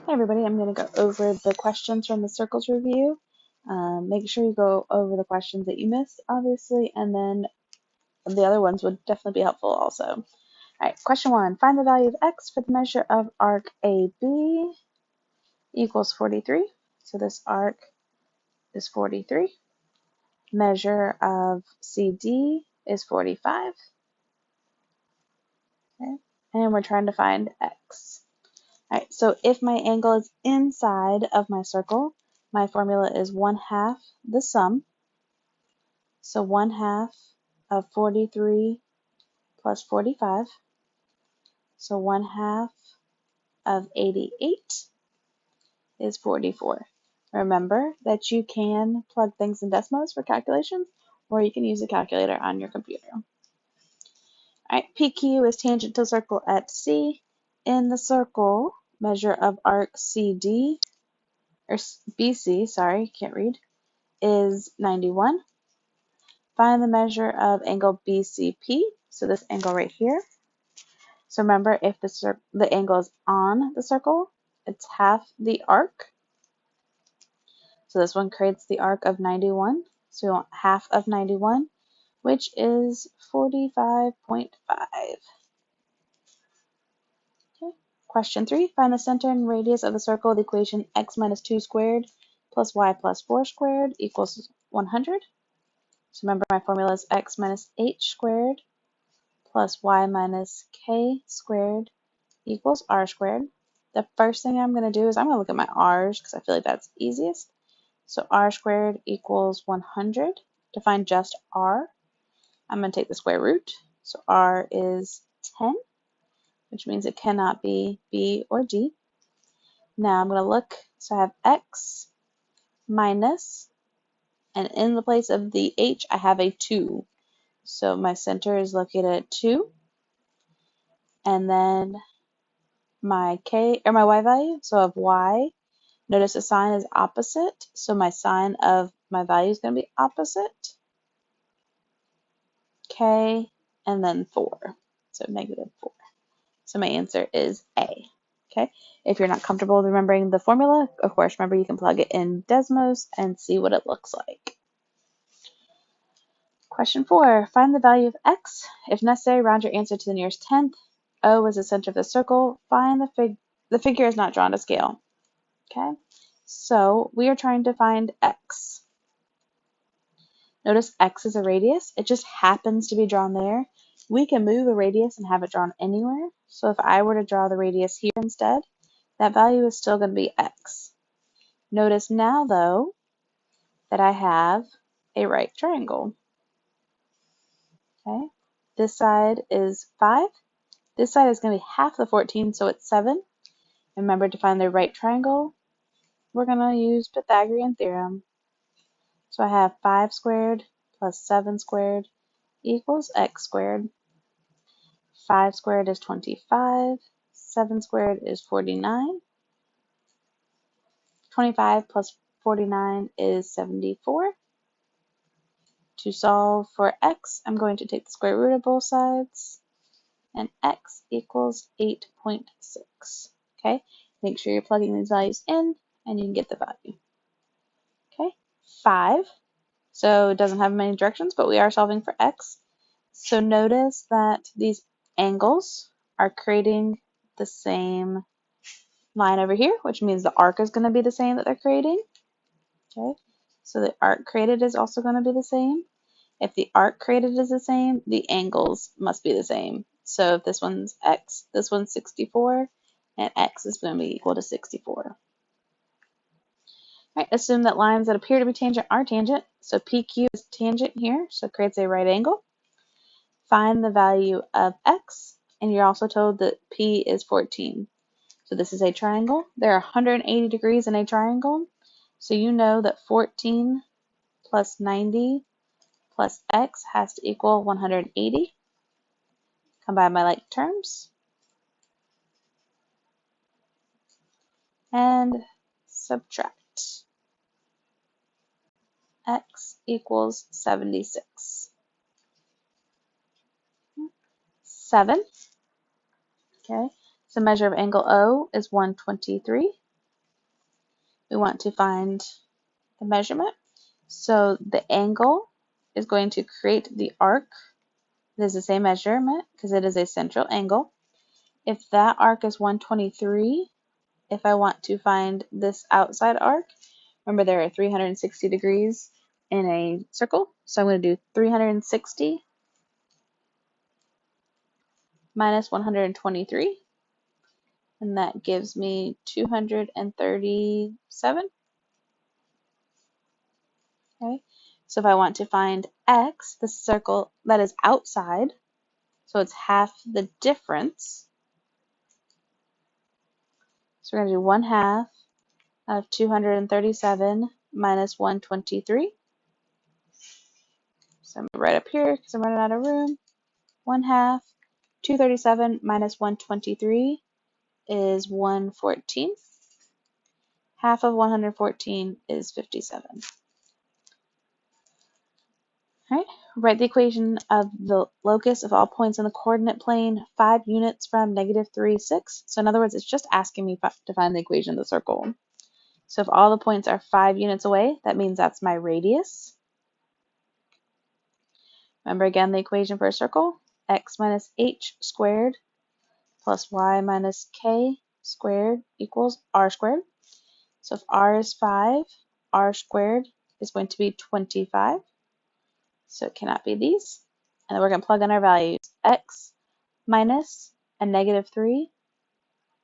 Hey everybody, I'm going to go over the questions from the circles review. Make sure you go over the questions that you missed, obviously, and then the other ones would definitely be helpful also. All right, question 1. Find the value of x for the measure of arc AB equals 43. So this arc is 43. Measure of CD is 45. Okay, and we're trying to find x. All right, so if my angle is inside of my circle, my formula is 1/2 the sum. So 1/2 of 43 plus 45. So 1/2 of 88 is 44. Remember that you can plug things in Desmos for calculations, or you can use a calculator on your computer. All right, PQ is tangent to circle at C. In the circle, measure of arc CD, or BC, sorry, can't read, is 91. Find the measure of angle BCP, so this angle right here. So remember, if the angle is on the circle, it's half the arc. So this one creates the arc of 91. So we want half of 91, which is 45.5. Okay. Question 3. Find the center and radius of the circle. The equation x minus 2 squared plus y plus 4 squared equals 100. So remember, my formula is x minus h squared plus y minus k squared equals r squared. The first thing I'm going to do is I'm going to look at my r's because I feel like that's easiest. So r squared equals 100. To find just r, I'm going to take the square root. So r is 10, which means it cannot be b or d. Now I'm going to look. So I have x minus, and in the place of the h, I have a 2. So my center is located at 2. And then my k, or my y value, so of y, notice the sign is opposite, so my sign of my value is going to be opposite. K, and then 4, so -4. So my answer is A. Okay, if you're not comfortable remembering the formula, of course, remember you can plug it in Desmos and see what it looks like. Question 4, find the value of x. If necessary, round your answer to the nearest tenth. O is the center of the circle. Find the figure is not drawn to scale. Okay, so we are trying to find x. Notice x is a radius. It just happens to be drawn there. We can move a radius and have it drawn anywhere. So if I were to draw the radius here instead, that value is still going to be x. Notice now, though, that I have a right triangle. Okay, this side is 5. This side is going to be half the 14, so it's 7. Remember, to find the right triangle, we're going to use Pythagorean theorem. So I have 5 squared plus 7 squared equals x squared. 5 squared is 25. 7 squared is 49. 25 plus 49 is 74. To solve for x, I'm going to take the square root of both sides, and x equals 8.6. Okay, make sure you're plugging these values in, and you can get the value. Okay, 5. So it doesn't have many directions, but we are solving for x. So notice that these angles are creating the same line over here, which means the arc is going to be the same that they're creating. Okay, so the arc created is also going to be the same. If the arc created is the same, the angles must be the same. So if this one's x, this one's 64, and x is going to be equal to 64. Right, assume that lines that appear to be tangent are tangent. So PQ is tangent here, so it creates a right angle. Find the value of x, and you're also told that P is 14. So this is a triangle. There are 180 degrees in a triangle. So you know that 14 plus 90 plus x has to equal 180. Combine my like terms and subtract. X equals 76. 7. Okay, so measure of angle O is 123. we want to find the measurement. So the angle is going to create the arc. It is the same measurement because it is a central angle. If that arc is 123, if I want to find this outside arc, remember there are 360 degrees in a circle. So I'm going to do 360 minus 123, and that gives me 237. Okay. So if I want to find x, the circle that is outside, so it's half the difference. So we're going to do 1/2 of 237 minus 123. So I'm right up here because I'm running out of room. 1/2, 237 minus 123 is 114. Half of 114 is 57. All right, write the equation of the locus of all points in the coordinate plane 5 units from -3, 6. So in other words, it's just asking me to find the equation of the circle. So if all the points are 5 units away, that means that's my radius. Remember again the equation for a circle, x minus h squared plus y minus k squared equals r squared. So if r is 5, r squared is going to be 25. So it cannot be these. And then we're going to plug in our values. X minus a -3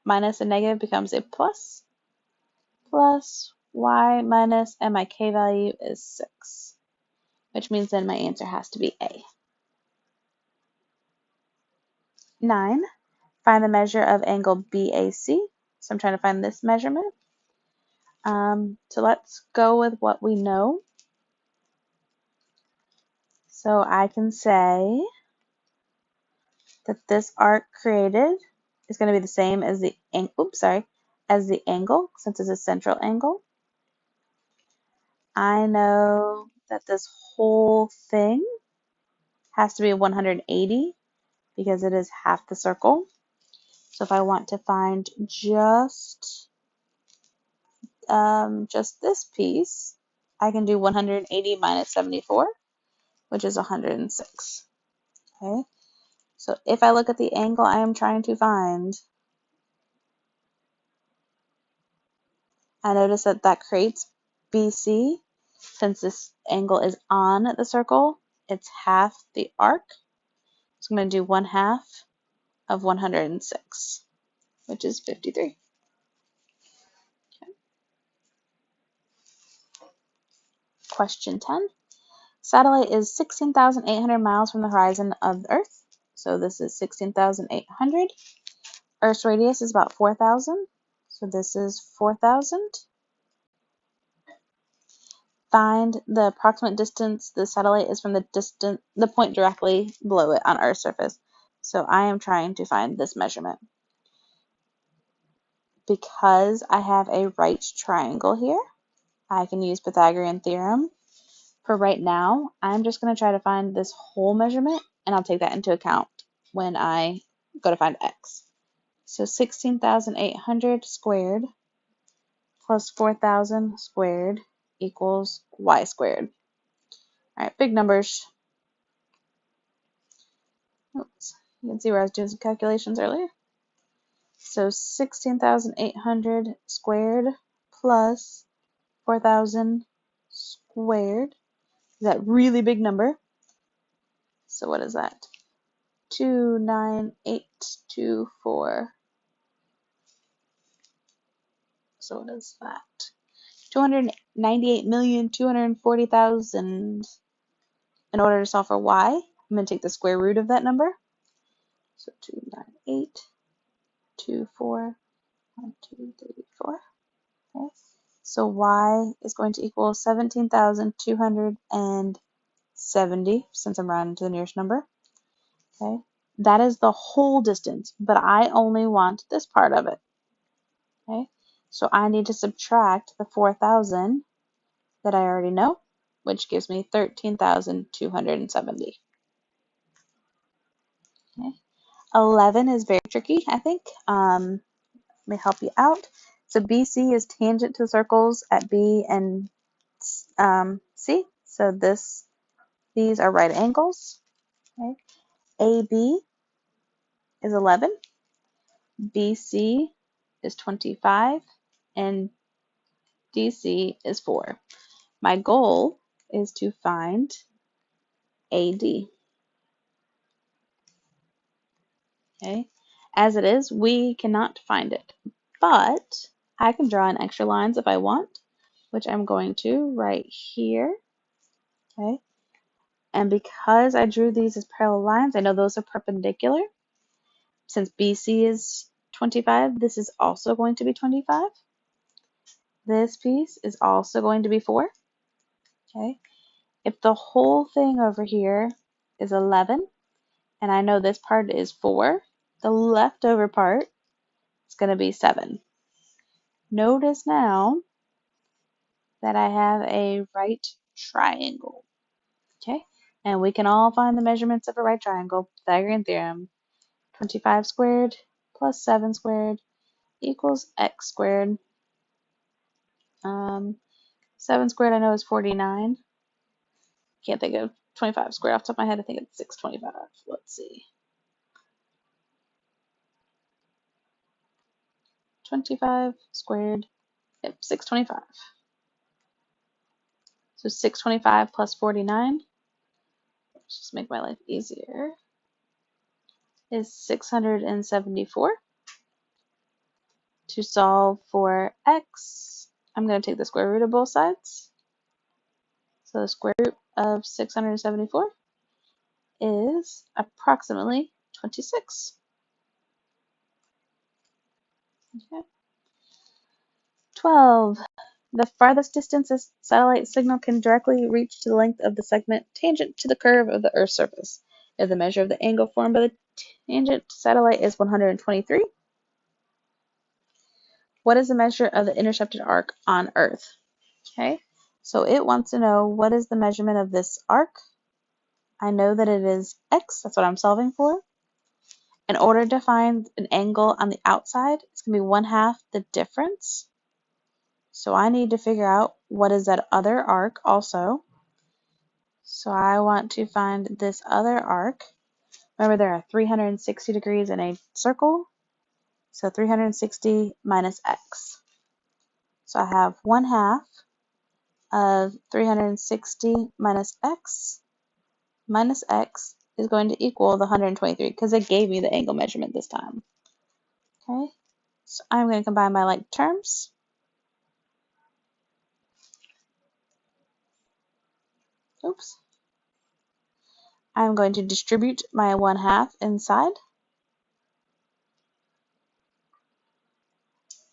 minus a negative becomes a plus, plus y minus, and my k value is 6, which means then my answer has to be A. 9, find the measure of angle BAC. So I'm trying to find this measurement. So let's go with what we know. So I can say that this arc created is going to be the same as the angle, since it's a central angle. I know that this whole thing has to be 180 because it is half the circle. So if I want to find just this piece, I can do 180 minus 74, which is 106. Okay. So if I look at the angle I am trying to find, I notice that that creates BC. Since this angle is on the circle, it's half the arc. So I'm going to do 1/2 of 106, which is 53. Okay. Question 10. Satellite is 16,800 miles from the horizon of the Earth. So this is 16,800. Earth's radius is about 4,000. So this is 4,000. Find the approximate distance the satellite is from the point directly below it on Earth's surface. So I am trying to find this measurement. Because I have a right triangle here, I can use Pythagorean theorem. For right now, I'm just going to try to find this whole measurement, and I'll take that into account when I go to find x. So 16,800 squared plus 4,000 squared equals y squared. All right, big numbers. Oops, you can see where I was doing some calculations earlier. So 16,800 squared plus 4,000 squared. Is that really big number? So what is that? 29824. So what is that? 298,240,000. In order to solve for y, I'm going to take the square root of that number. So 29824, 1, 2, 3, 4. Okay. So y is going to equal 17,270 since I'm rounding to the nearest number. Okay. That is the whole distance, but I only want this part of it. Okay. So I need to subtract the 4,000 that I already know, which gives me 13,270. Okay. 11 is very tricky, I think. Let me help you out. So BC is tangent to the circles at B and C. So these are right angles. Okay. AB is 11, BC is 25, and DC is 4. My goal is to find AD. Okay. As it is, we cannot find it, but I can draw in extra lines if I want, which I'm going to right here. Okay. And because I drew these as parallel lines, I know those are perpendicular. Since BC is 25, this is also going to be 25. This piece is also going to be 4. Okay. If the whole thing over here is 11, and I know this part is 4, the leftover part is going to be 7. Notice now that I have a right triangle. Okay, and we can all find the measurements of a right triangle. Pythagorean theorem. 25 squared plus 7 squared equals x squared. 7 squared I know is 49. Can't think of 25 squared off the top of my head. I think it's 625. Let's see. 25 squared. Yep, 625. So 625 plus 49. Let's just make my life easier. Is 674. To solve for x, I'm going to take the square root of both sides. So the square root of 674 is approximately 26. Okay. 12. The farthest distance a satellite signal can directly reach to the length of the segment tangent to the curve of the Earth's surface. If the measure of the angle formed by the tangent satellite is 123, what is the measure of the intercepted arc on Earth? Okay, so it wants to know what is the measurement of this arc. I know that it is x, that's what I'm solving for. In order to find an angle on the outside, it's going to be 1/2 the difference. So I need to figure out what is that other arc also. So I want to find this other arc. Remember, there are 360 degrees in a circle. So 360 minus x. So I have 1/2 of 360 minus x is going to equal the 123 because it gave me the angle measurement this time. Okay, so I'm going to combine my like terms. Oops. I'm going to distribute my 1/2 inside.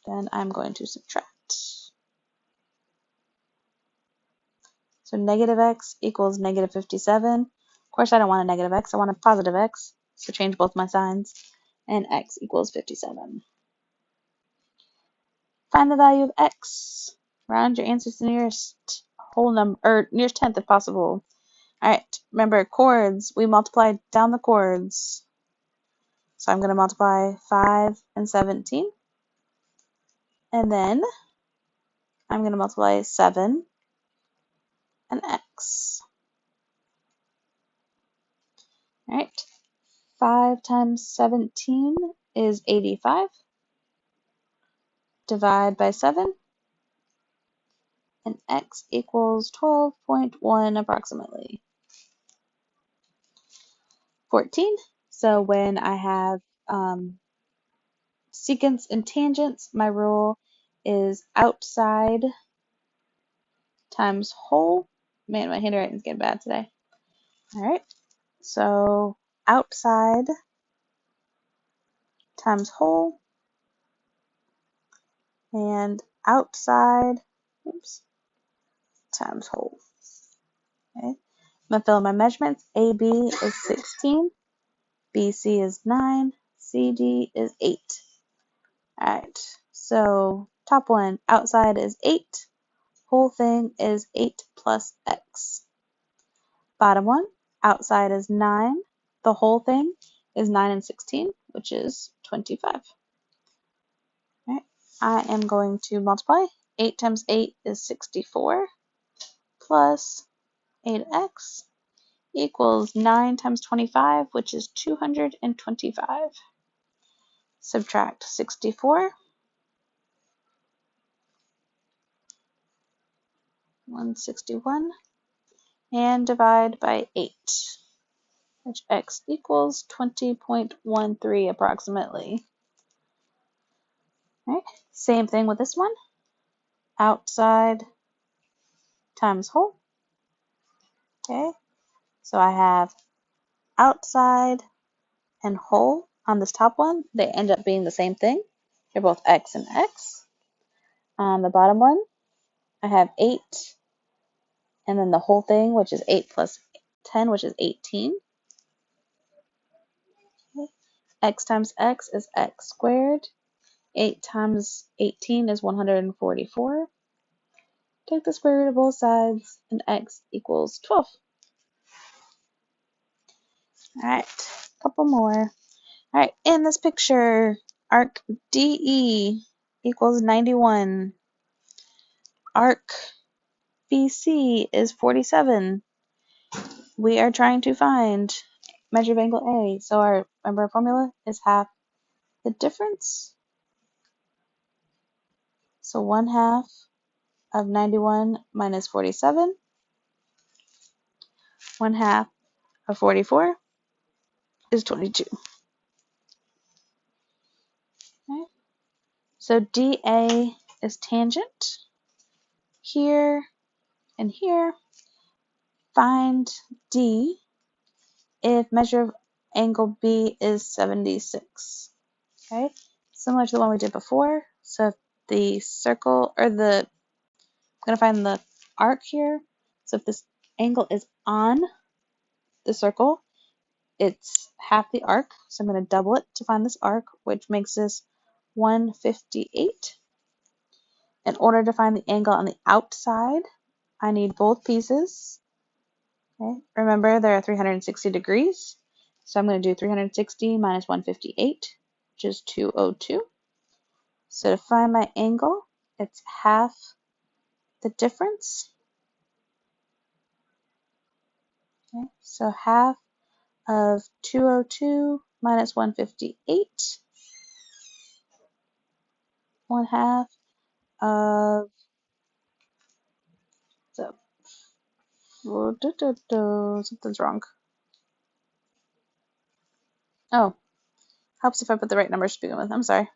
Then I'm going to subtract. So negative x equals negative 57. Of course, I don't want a negative x. I want a positive x. So change both my signs. And x equals 57. Find the value of x. Round your answers to the nearest whole number, or nearest tenth if possible. All right, remember chords, we multiply down the chords. So I'm going to multiply 5 and 17. And then I'm going to multiply 7 and x. All right, 5 times 17 is 85. Divide by 7. And x equals 12.1 approximately. 14. So when I have secants and tangents, my rule is outside times whole. Man, my handwriting's getting bad today. All right, so outside times whole and outside times whole. Okay, I'm gonna fill in my measurements. AB is 16, BC is 9, CD is 8. All right, so top one, outside is 8. Whole thing is 8 plus x. Bottom one, outside is 9. The whole thing is 9 and 16, which is 25. All right, I am going to multiply. 8 times 8 is 64 plus 8x equals 9 times 25, which is 225. Subtract 64, 161, and divide by 8, which x equals 20.13 approximately. All right, same thing with this one. Outside times whole. Okay, so I have outside and whole on this top one. They end up being the same thing. They're both x and x. On the bottom one, I have 8, and then the whole thing, which is 8 plus 10, which is 18. Okay. X times x is x squared. 8 times 18 is 144. Take the square root of both sides, and x equals 12. All right, a couple more. All right, in this picture, arc DE equals 91. Arc BC is 47. We are trying to find measure of angle A. So remember our formula is half the difference. So 1/2 of 91 minus 47. 1/2 of 44 is 22. Okay. So DA is tangent. Here and here. Find D if measure of angle B is 76. Okay, similar to the one we did before. So if the circle, or I'm going to find the arc here. So if this angle is on the circle, it's half the arc. So I'm going to double it to find this arc, which makes this 158. In order to find the angle on the outside, I need both pieces. Okay, remember there are 360 degrees. So I'm going to do 360 minus 158, which is 202. So to find my angle, it's half the difference. Okay, so half of 202 minus 158, 1/2 of the, something's wrong. Oh, helps if I put the right numbers to begin with. I'm sorry.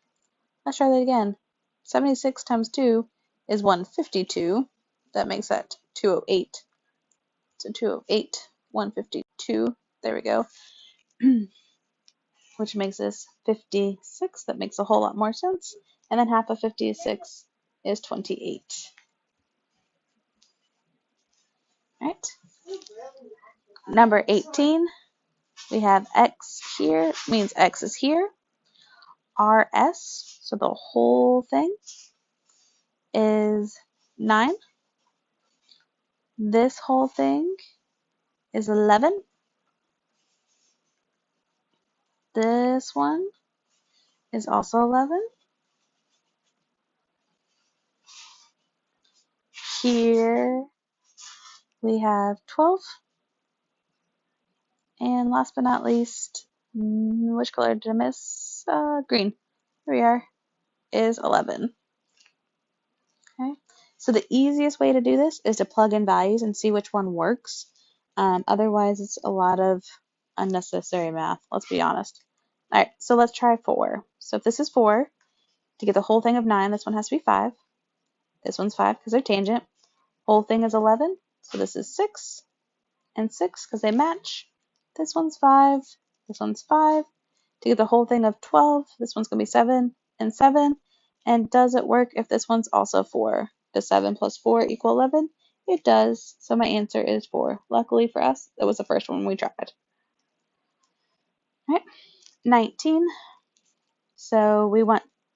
Let's try that again. 76 times 2 is 152. That makes that 208. So 208, 152. There we go. Which makes this 56. That makes a whole lot more sense. And then half of 56 is 28. Right? Number 18, we have x here, means x is here. RS, so the whole thing, is 9. This whole thing is 11. This one is also 11. Here we have 12. And last but not least, which color did I miss? Green. Here we are, is 11. Okay. So the easiest way to do this is to plug in values and see which one works. Otherwise, it's a lot of unnecessary math, let's be honest. All right, so let's try 4. So if this is 4, to get the whole thing of 9, this one has to be 5. This one's 5 because they're tangent. Whole thing is 11, so this is 6 and 6 because they match. This one's 5, this one's 5. To get the whole thing of 12, this one's going to be 7 and 7. And does it work if this one's also 4? Does 7 plus 4 equal 11? It does, so my answer is 4. Luckily for us, that was the first one we tried. All right, 19. So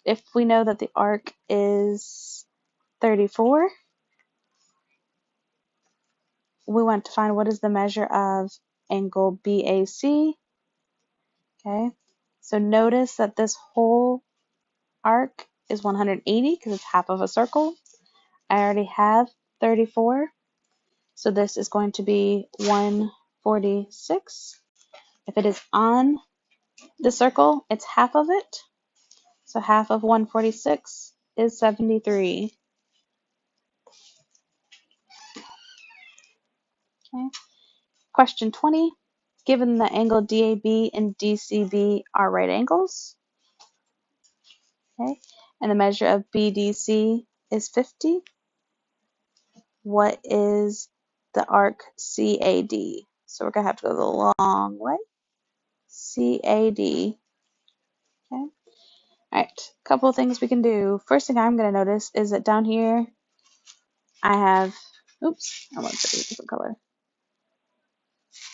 if we know that the arc is 34, we want to find what is the measure of angle BAC. Okay, so notice that this whole arc is 180 because it's half of a circle. I already have 34, so this is going to be 146. If it is on the circle, it's half of it. So half of 146 is 73. Okay. Question 20. Given the angle DAB and DCB are right angles, okay, and the measure of BDC is 50, what is the arc CAD? So we're going to have to go the long way. CAD. Okay. All right. A couple of things we can do. First thing I'm going to notice is that down here I have, oops, I want to put a different color.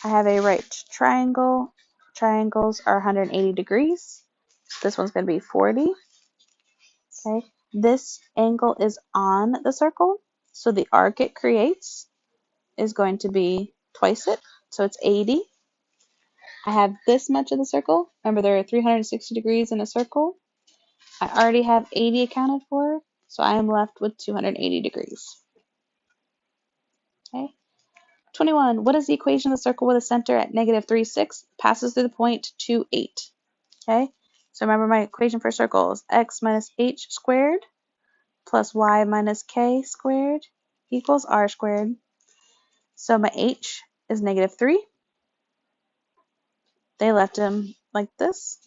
I have a right triangle. Triangles are 180 degrees. This one's going to be 40. Okay. This angle is on the circle, so the arc it creates is going to be twice it, so it's 80. I have this much of the circle. Remember, there are 360 degrees in a circle. I already have 80 accounted for, so I am left with 280 degrees. Okay. 21. What is the equation of the circle with a center at negative 3, 6, passes through the point 2, 8? Okay. So remember my equation for circles: x minus h squared plus y minus k squared equals r squared. So my h is negative 3. They left him like this.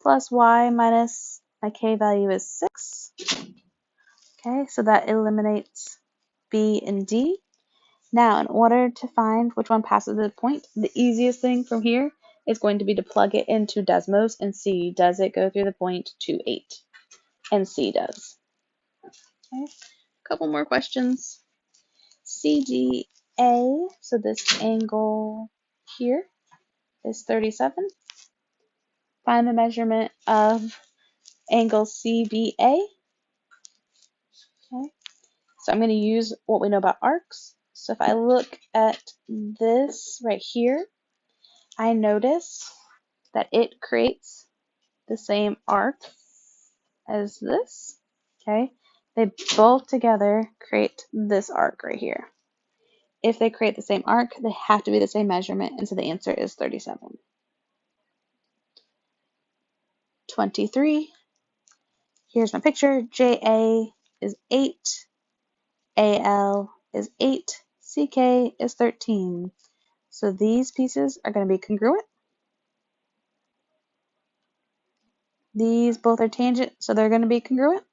Plus y minus my k value is 6. Okay, so that eliminates b and d. Now, in order to find which one passes the point, the easiest thing from here is going to be to plug it into Desmos and see, does it go through the point 2, 8? And C does. Okay, a couple more questions. CGA, so this angle here is 37. Find the measurement of angle CBA. Okay. So I'm going to use what we know about arcs. So if I look at this right here, I notice that it creates the same arc as this. Okay. They both together create this arc right here. If they create the same arc, they have to be the same measurement, and so the answer is 37. 23. Here's my picture. JA is 8. AL is 8. CK is 13. So these pieces are going to be congruent. These both are tangent, so they're going to be congruent.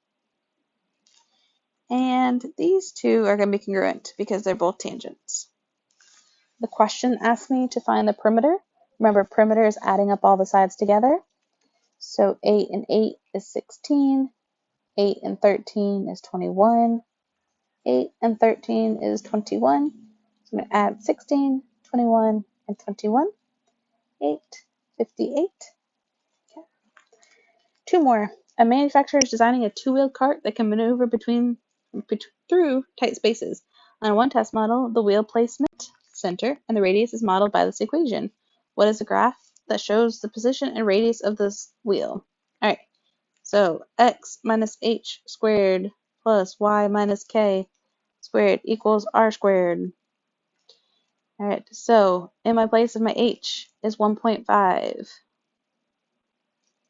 And these two are going to be congruent because they're both tangents. The question asked me to find the perimeter. Remember, perimeter is adding up all the sides together. So 8 and 8 is 16. 8 and 13 is 21. 8 and 13 is 21. So I'm going to add 16, 21, and 21. 8, 58. Okay. Two more. A manufacturer is designing a two-wheeled cart that can maneuver through tight spaces. On one test model, the wheel placement, center, and the radius is modeled by this equation. What is the graph that shows the position and radius of this wheel? All right. So x minus h squared plus y minus k squared equals r squared. All right, so in my place of my h is 1.5.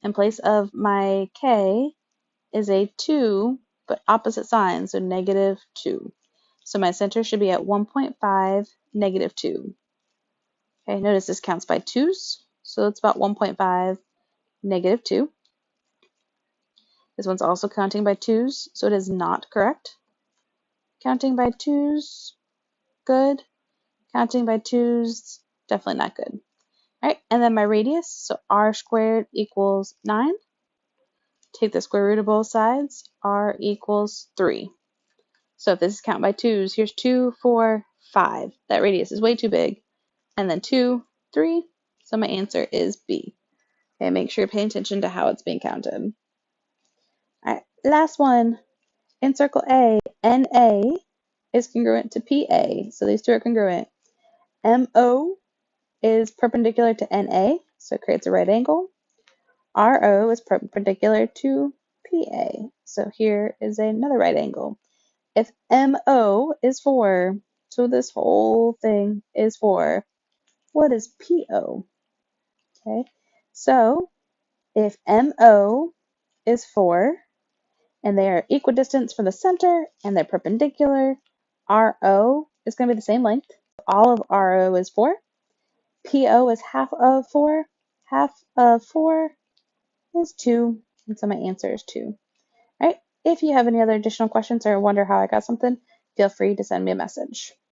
In place of my k is a 2, but opposite sign, so negative 2. So my center should be at 1.5, negative 2. Okay, notice this counts by 2's, so it's about 1.5, negative 2. This one's also counting by 2's, so it is not correct. Counting by 2's, good. Counting by 2's, definitely not good. All right, and then my radius, so r squared equals 9. Take the square root of both sides, r equals 3. So if this is count by 2's, here's 2, 4, 5. That radius is way too big. And then 2, 3, so my answer is B. Okay, make sure you're paying attention to how it's being counted. All right, last one. In circle A, NA is congruent to PA, so these two are congruent. MO is perpendicular to NA, so it creates a right angle. RO is perpendicular to PA. So here is another right angle. If MO is 4, so this whole thing is 4, what is PO? Okay, so if MO is 4 and they are equidistant from the center and they're perpendicular, RO is going to be the same length. All of RO is 4. PO is half of 4. Half of 4 is 2. And so my answer is 2. All right. If you have any other additional questions or wonder how I got something, feel free to send me a message.